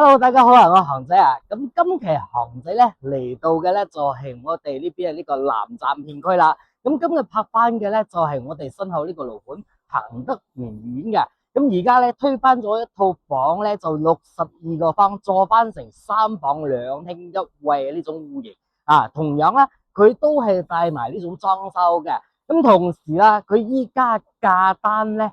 Hello，大家好啊，我係航仔啊。咁今期航仔咧嚟到嘅咧就係我哋呢邊嘅呢個南站片區啦。咁今日拍翻嘅咧就係我哋身後呢個樓盤恒德園苑嘅。咁而家咧推翻咗一套房咧，就62個方，做翻成3房2廳1衛呢種戶型啊。同樣啦，佢都係帶埋呢種裝修嘅。咁同時啦，佢依家價單咧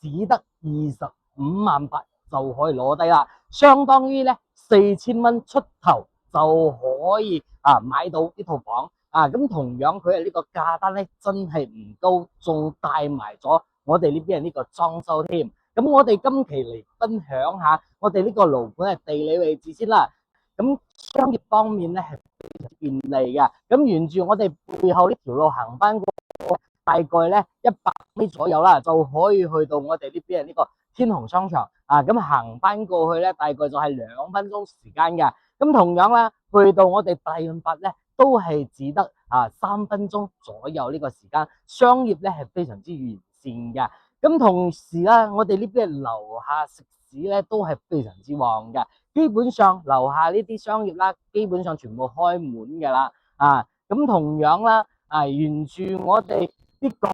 只得25.8萬就可以攞低啦，相當於咧4000蚊出頭就可以買到呢套房啊。咁同樣佢係呢個價單咧真係唔高，仲帶埋咗我哋呢邊嘅呢個裝修添。咁我哋今期嚟分享下我哋呢個樓盤嘅地理位置先啦。咁商業方面咧係非常之便利嘅。咁沿住我哋背後呢條路行翻過，大概咧100米左右啦，就可以去到我哋呢邊嘅呢個天虹商場啊。咁行翻過去咧，大概就係2分鐘時間嘅。咁同樣啦，去到我哋大潤發咧，都係只得3分鐘左右呢個時間。商業咧係非常之完善嘅。咁同時啦，我哋呢邊樓下食肆咧都係非常之旺嘅。基本上樓下呢啲商業啦，基本上全部開滿噶啦。咁同樣啦，沿住我哋呢個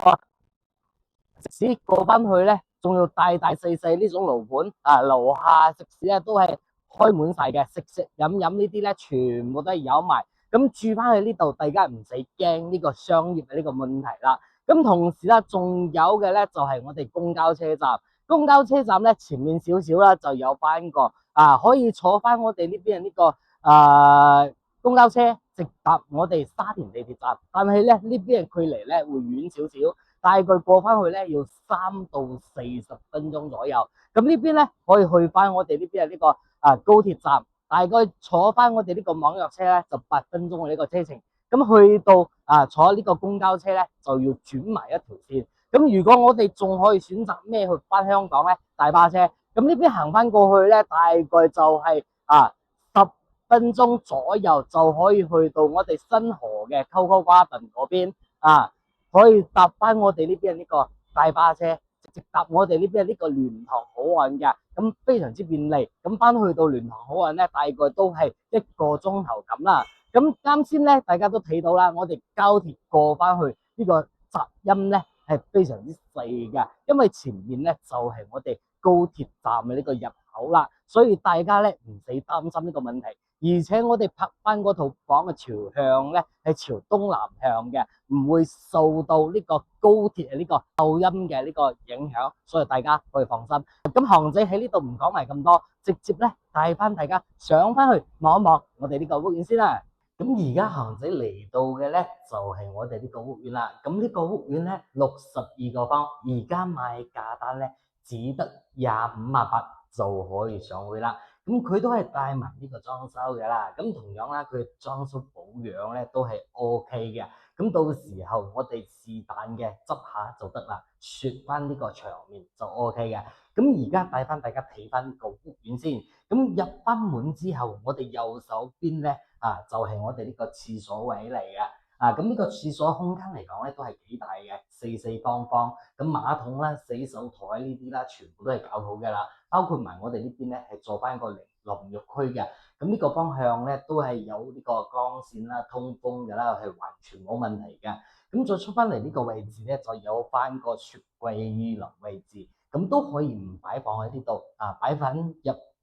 食肆過翻去咧，仲要大大細細呢種樓盤樓下食肆咧都係開滿晒嘅，食食飲飲呢啲咧全部都係有埋。咁住翻去呢度，大家唔使驚呢個商業嘅呢個問題啦。咁同時啦，仲有嘅咧就係我哋公交車站。公交車站咧前面少少啦，就有翻個可以坐翻我哋呢邊嘅呢個公交車直達我哋沙田地鐵站。但係咧呢邊嘅距離咧會遠少少，大概過翻去咧要3到40分鐘左右。咁呢邊咧可以去翻我哋呢邊嘅呢個高鐵站，大概坐翻我哋呢個網約車咧就8分鐘嘅呢個車程。咁去到坐呢個公交車咧就要轉埋一條線。咁如果我哋仲可以選擇咩去翻香港咧，大巴車。咁呢邊行翻過去咧，大概就係10分鐘左右就可以去到我哋新河嘅 Coco Garden 嗰邊可以搭翻我哋呢邊呢個大巴車，直接搭我哋呢邊呢個蓮塘口岸嘅。咁非常之便利。咁翻去到蓮塘口岸咧，大概都係1個鐘頭咁啦。咁啱先咧，大家都睇到啦，我哋交鐵過翻去呢個雜音咧係非常之細嘅，因為前面咧就係我哋高鐵站嘅呢個入口啦，所以大家咧唔使擔心呢個問題。而且我哋拍翻嗰套房嘅朝向咧係朝東南向嘅，唔會受到呢個高鐵嘅呢個噪音嘅呢個影響，所以大家可以放心。咁航仔喺呢度唔講埋咁多，直接咧帶翻大家上翻去望一望我哋呢個屋苑先啦。咁而家航仔嚟到嘅咧就係我哋呢個屋苑啦。咁呢個屋苑咧62個方，而家賣價單咧只得25.8萬就可以上去啦。咁佢都係帶埋呢個裝修嘅啦。咁同樣啦，佢裝修保養咧都係 OK 嘅。咁到時候我哋是但嘅執下就得啦，雪翻呢個牆面就 OK 嘅。咁而家帶翻大家睇翻個屋苑先。咁入翻門之後，我哋右手邊咧就係我哋呢個廁所位嚟嘅。咁呢個廁所空間嚟講咧都係幾大嘅，四四方方。咁馬桶啦、洗手台呢啲啦，全部都係搞好嘅啦。包括埋我哋呢邊咧係做翻一個淋浴區嘅。咁呢個方向咧都係有呢個光線啦、通風嘅啦，係完全冇問題嘅。咁再出翻嚟呢個位置咧，就有翻個雪櫃預留位置，咁都可以唔擺放喺呢度擺翻入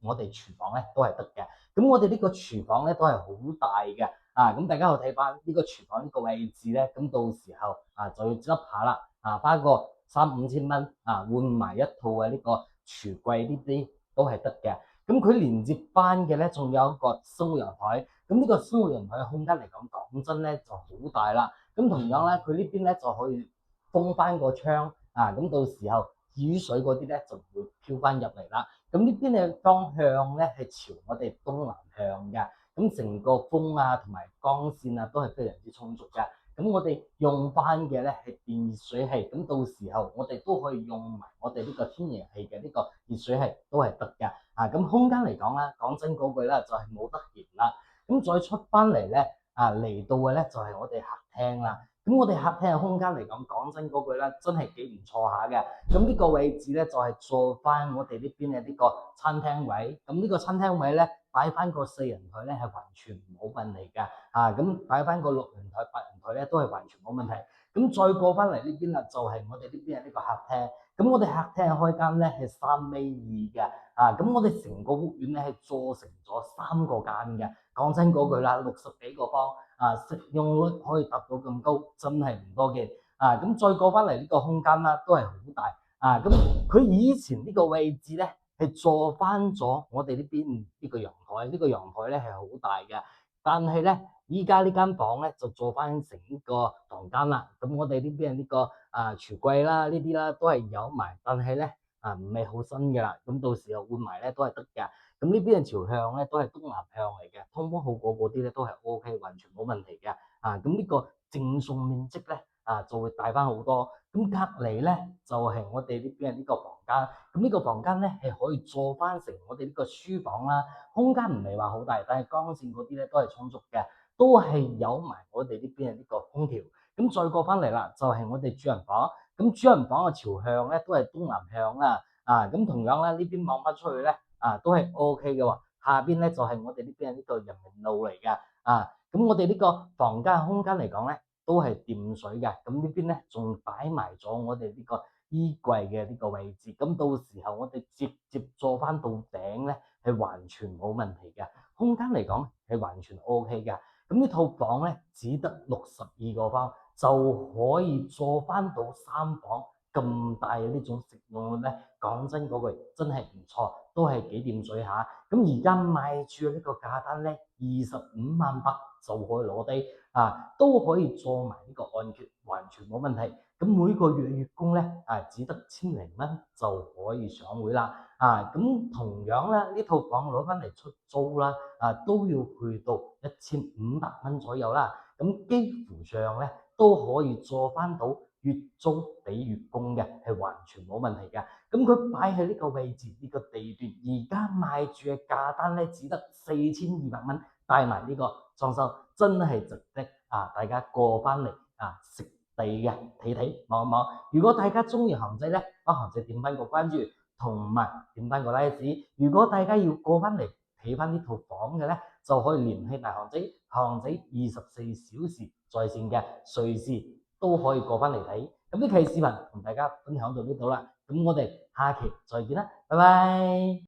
我哋廚房咧都係得嘅。咁我哋呢個廚房咧都係好大嘅。咁大家又睇翻呢個廚房呢個位置咧，咁到時候就要執下啦，花個3-5千蚊換埋一套嘅呢個廚櫃呢啲都係得嘅。咁佢連接翻嘅咧，仲有一個生活陽台。咁呢個生活陽台嘅空間嚟講，講真咧就好大啦。咁同樣咧，佢呢邊咧就可以封翻個窗咁到時候雨水嗰啲咧就會飄翻入嚟啦。咁呢邊嘅方向咧係朝我哋東南向嘅。咁成個風同埋光線都係非常之充足嘅。咁我哋用翻嘅咧係電熱水器，咁到時候我哋都可以用埋我哋呢個天然氣嘅呢個熱水器都係得嘅。咁空間嚟講咧，講真嗰句啦，就係冇得嫌啦。咁再出翻嚟咧嚟到嘅咧就係我哋客廳啦。咁我哋客廳嘅空間嚟講，講真嗰句啦，真係幾唔錯下嘅。咁呢個位置咧就係做翻我哋呢邊嘅呢個餐廳位。咁呢個餐廳位咧擺翻個4人台咧係完全冇問題嘅。咁擺翻個6人台、8人台咧都係完全冇問題。咁再過翻嚟呢邊啦，就係我哋呢邊嘅呢個客廳。咁我哋客廳開間咧係3米2嘅。咁我哋成個屋苑咧係做成咗3個間嘅。講真嗰句啦，60幾個方。適用率可以達到咁高，真係唔多嘅。咁再過翻嚟呢個空間啦，都係好大。咁佢以前呢個位置咧係做翻咗我哋呢邊呢個陽台，呢個陽台咧係好大嘅。但係咧，依家呢間房咧就做翻成個房間啦。咁我哋呢邊呢個櫥櫃啦，呢啲啦都係有埋，但係咧唔係好新嘅啦。咁到時候換埋咧都係得嘅。咁呢邊嘅朝向咧都係東南向嚟嘅，通風好過嗰啲咧都係 OK，完全冇問題嘅。咁呢個淨送面積咧就會大翻好多。咁隔離咧就係我哋呢邊嘅呢個房間。咁呢個房間咧係可以做翻成我哋呢個書房啦，空間唔係話好大，但係光線嗰啲咧都係充足嘅，都係有埋我哋呢邊嘅呢個空調。咁再過翻嚟啦，就係我哋主人房。咁主人房嘅朝向咧都係東南向啦。咁同樣咧呢邊望翻出去咧。都係 OK 嘅喎。下邊咧就係我哋呢邊呢個人民路嚟嘅。咁我哋呢個房間空間嚟講咧，都係掂水嘅。咁呢邊咧仲擺埋咗我哋呢個衣櫃嘅呢個位置。咁到時候我哋直接坐翻到頂咧，係完全冇問題嘅。空間嚟講係完全 OK 嘅。咁呢套房咧只得62個方，就可以坐翻到3房。咁大嘅呢種食用率咧，講真嗰句真係唔錯，都係幾掂水下。咁而家賣住呢個價單咧，25.8萬就可以攞低。都可以做埋呢個按揭，完全冇問題。咁每個月月供咧只得1000零蚊就可以上會啦。咁同樣咧呢套房攞翻嚟出租啦，都要去到1500蚊左右啦。咁幾乎上咧都可以做翻到月租比月供嘅，係完全冇問題嘅。咁佢擺喺呢個位置，呢個地段，而家賣住嘅價單咧只得4200蚊，帶埋呢個裝修，真係值得大家過翻嚟食地嘅睇睇望一望。如果大家中意韓仔咧，幫韓仔點翻個關注，同埋點翻個 like。如果大家要過翻嚟睇翻呢套房嘅咧，就可以聯繫埋韓仔，韓仔24小時在線嘅，隨時都可以過翻嚟睇。咁呢期視頻同大家分享到呢度啦，咁我哋下期再見啦，拜拜。